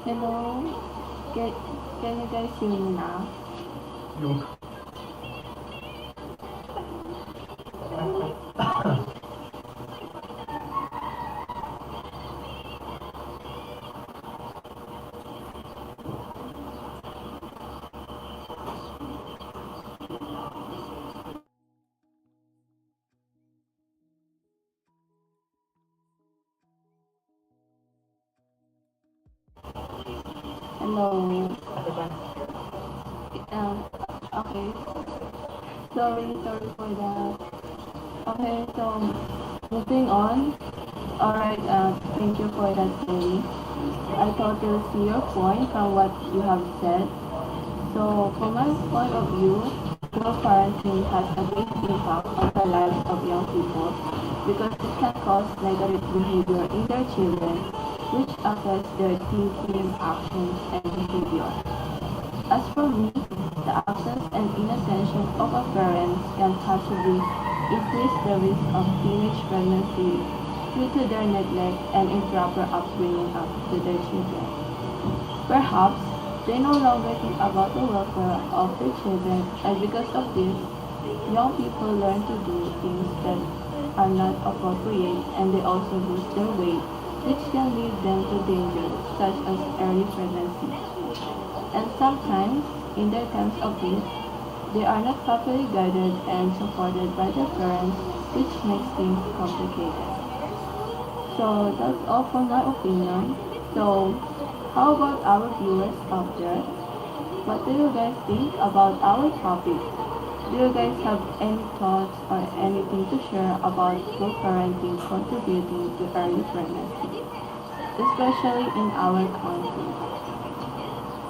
Hello, can, can you guys hear me now? Yung Hello. ano ba? Okay. Sorry for that. Okay, so moving on. Alright, thank you for that, Kelly. I totally see your point from what you have said. So, from my point of view, poor parenting has a big impact on the lives of young people because it can cause negative behavior in their children, which affects their thinking, actions, and behavior. As for me, the absence and inattention of a parent can possibly increase the risk of teenage pregnancy due to their neglect and improper upbringing up to their children. Perhaps they no longer think about the welfare of their children, and because of this, young people learn to do things that are not appropriate and they also lose their way, which can lead them to danger such as early pregnancy. And sometimes, in their times of need, they are not properly guided and supported by their parents, which makes things complicated. So that's all for my opinion. So how about our viewers out there? What do you guys think about our topic? Do you guys have any thoughts or anything to share about co-parenting contributing to early pregnancy, especially in our country?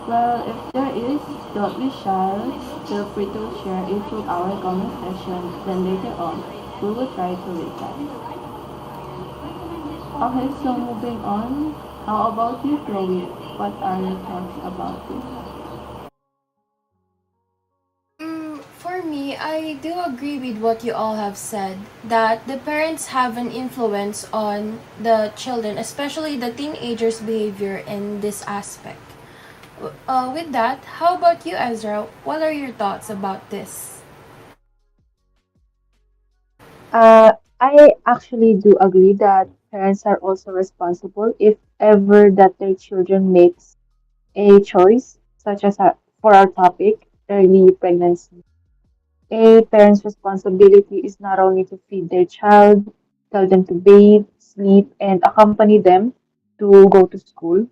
Well, if there is, don't be shy. Feel free to share it to our comment section. Then later on, we will try to read that. Okay, so moving on. How about you, Chloe? What are your thoughts about this? For me, I do agree with what you all have said that the parents have an influence on the children, especially the teenagers' behavior in this aspect. With that, how about you, Ezra? What are your thoughts about this? I actually do agree that parents are also responsible if ever that their children makes a choice, such as for our topic, early pregnancy. A parent's responsibility is not only to feed their child, tell them to bathe, sleep, and accompany them to go to school.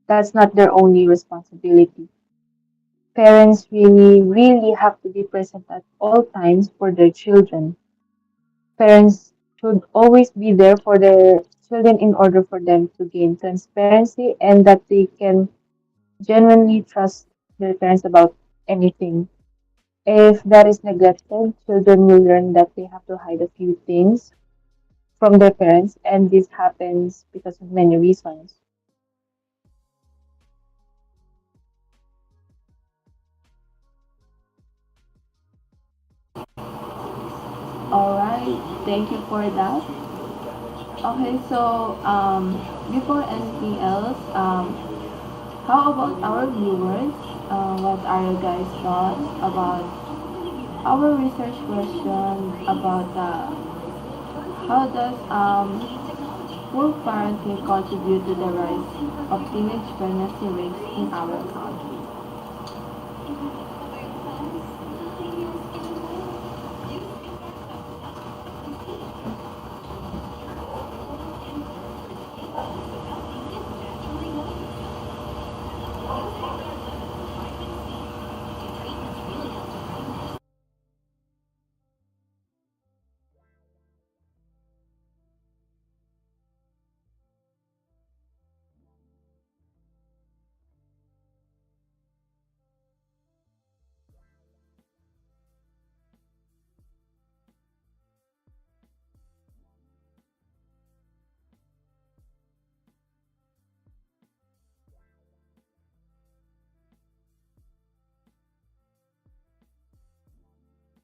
That's not their only responsibility. Parents really have to be present at all times for their children. Parents should always be there for their children in order for them to gain transparency and that they can genuinely trust their parents about anything. If that is neglected, children will learn that they have to hide a few things from their parents, and this happens because of many reasons. Alright, thank you for that. Okay, so before anything else, how about our viewers? What are your guys' thoughts about our research question about how does poor parenting contribute to the rise of teenage pregnancy rates in our country?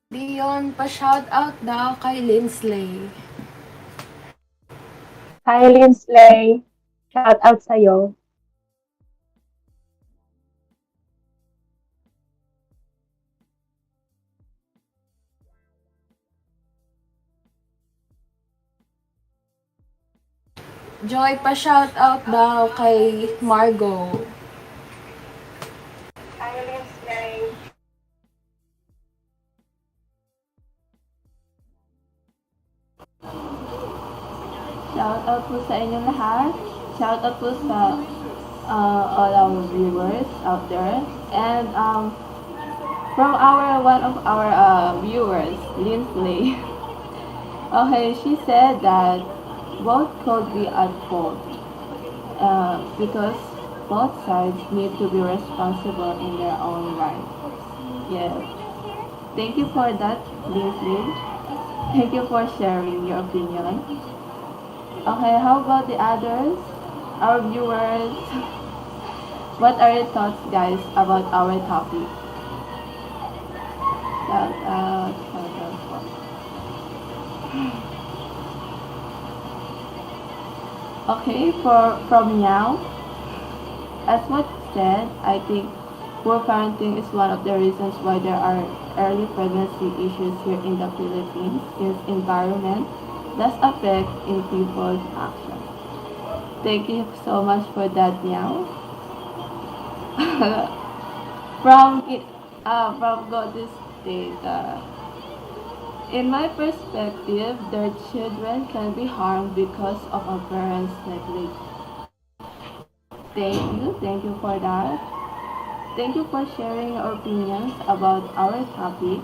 Dion, pa-shoutout daw kay Linsley. Hi, Linsley. Shout out sa'yo. Joy, pa-shout out daw kay Margo. Shout out po sa inyo lahat. Shout out po sa all our viewers out there. And from our one of our viewers, Lindsay. Okay, she said that both could be at fault because both sides need to be responsible in their own right. Yes. Thank you for that, Lindsay. Thank you for sharing your opinion. Okay, how about the others? Our viewers. What are your thoughts, guys, about our topic? Shout out. Okay, from now, as what said, I think poor parenting is one of the reasons why there are early pregnancy issues here in the Philippines, since environment does affect in people's actions. Thank you so much for that, Meow. From Goddess State, in my perspective, their children can be harmed because of a parent's neglect. Thank you for that. Thank you for sharing your opinions about our topic.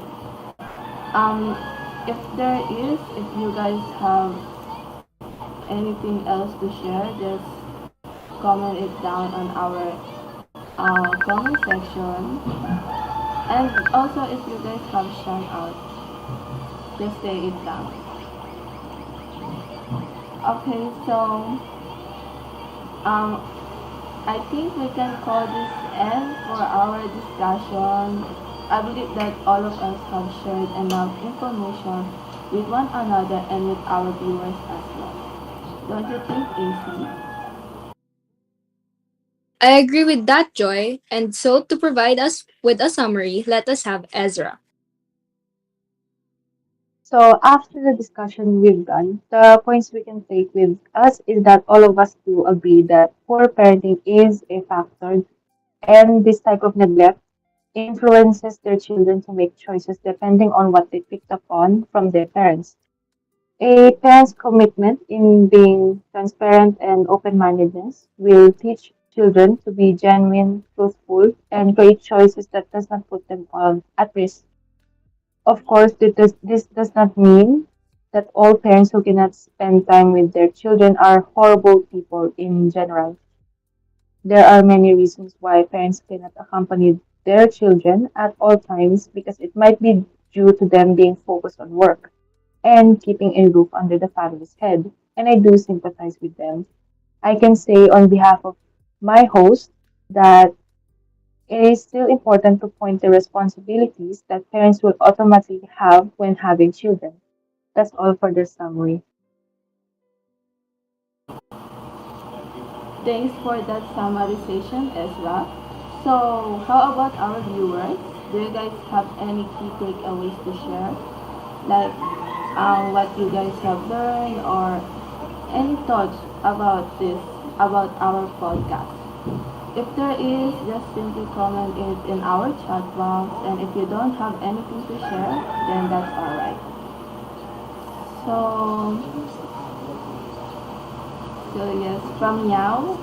Um, if you guys have anything else to share, just comment it down on our comment section. And also, if you guys have shout out, just say it down. Okay, so um, I think we can call this end for our discussion. I believe that all of us have shared enough information with one another and with our viewers as well. Don't you think, AC? I agree with that, Joy. And so, to provide us with a summary, let us have Ezra. So after the discussion we've done, the points we can take with us is that all of us do agree that poor parenting is a factor, and this type of neglect influences their children to make choices depending on what they picked up on from their parents. A parent's commitment in being transparent and open-mindedness will teach children to be genuine, truthful, and create choices that does not put them at risk. Of course, this does not mean that all parents who cannot spend time with their children are horrible people in general. There are many reasons why parents cannot accompany their children at all times because it might be due to them being focused on work and keeping a roof under the family's head. And I do sympathize with them. I can say on behalf of my host that it is still important to point the responsibilities that parents will automatically have when having children. That's all for the summary. Thanks for that summarization, Ezra. So, how about our viewers? Do you guys have any key takeaways to share? Like what you guys have learned or any thoughts about our podcast? If there is, just simply comment it in our chat box. And if you don't have anything to share, then that's alright. So, yes, from now,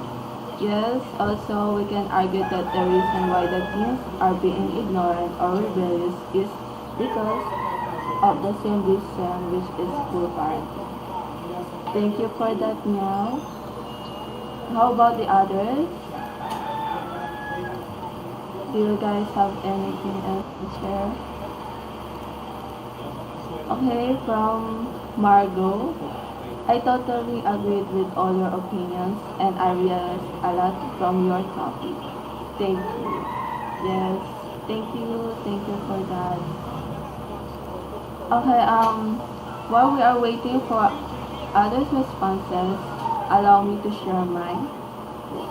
yes, also we can argue that the reason why the teens are being ignorant or rebellious is because of the same reason, which is poor parenting. Thank you for that, Meow. How about the others? Do you guys have anything else to share? Okay, from Margot. I totally agreed with all your opinions and I realized a lot from your topic. Thank you. Yes, thank you for that. Okay, while we are waiting for others' responses, allow me to share mine.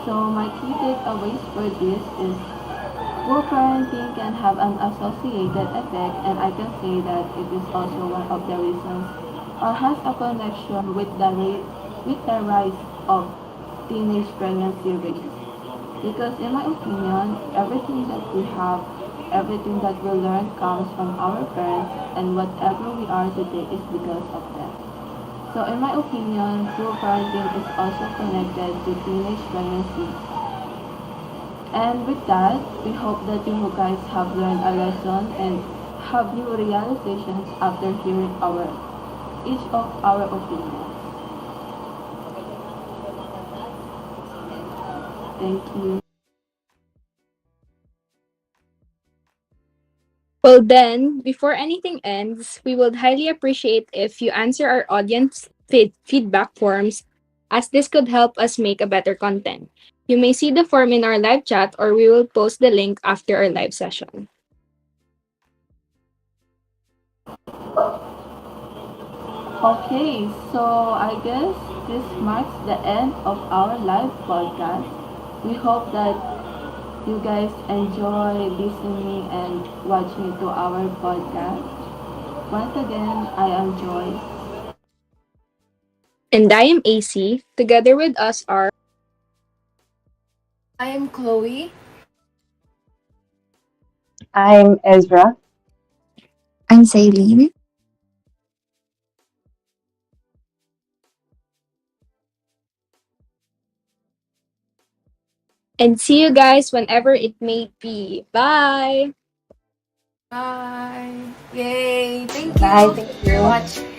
So my key takeaways for this is poor parenting can have an associated effect and I can say that it is also one of the reasons or has a connection with the rise of teenage pregnancy rates. Because in my opinion, everything that we have, everything that we learn comes from our parents, and whatever we are today is because of them. So in my opinion, true parenting is also connected to teenage pregnancy. And with that, we hope that you guys have learned a lesson and have new realizations after hearing each of our opinions. Thank you. Well, then, before anything ends, we would highly appreciate if you answer our audience feedback forms, as this could help us make a better content. You may see the form in our live chat, or we will post the link after our live session. Okay, so I guess this marks the end of our live podcast. We hope that you guys enjoy listening and watching to our podcast. Once again, I am Joyce. And I am AC. Together with us are I am Chloe. I'm Ezra. I'm Celine. and see you guys whenever it may be. Bye! Bye. Yay. Thank Bye, you thank for you. watching.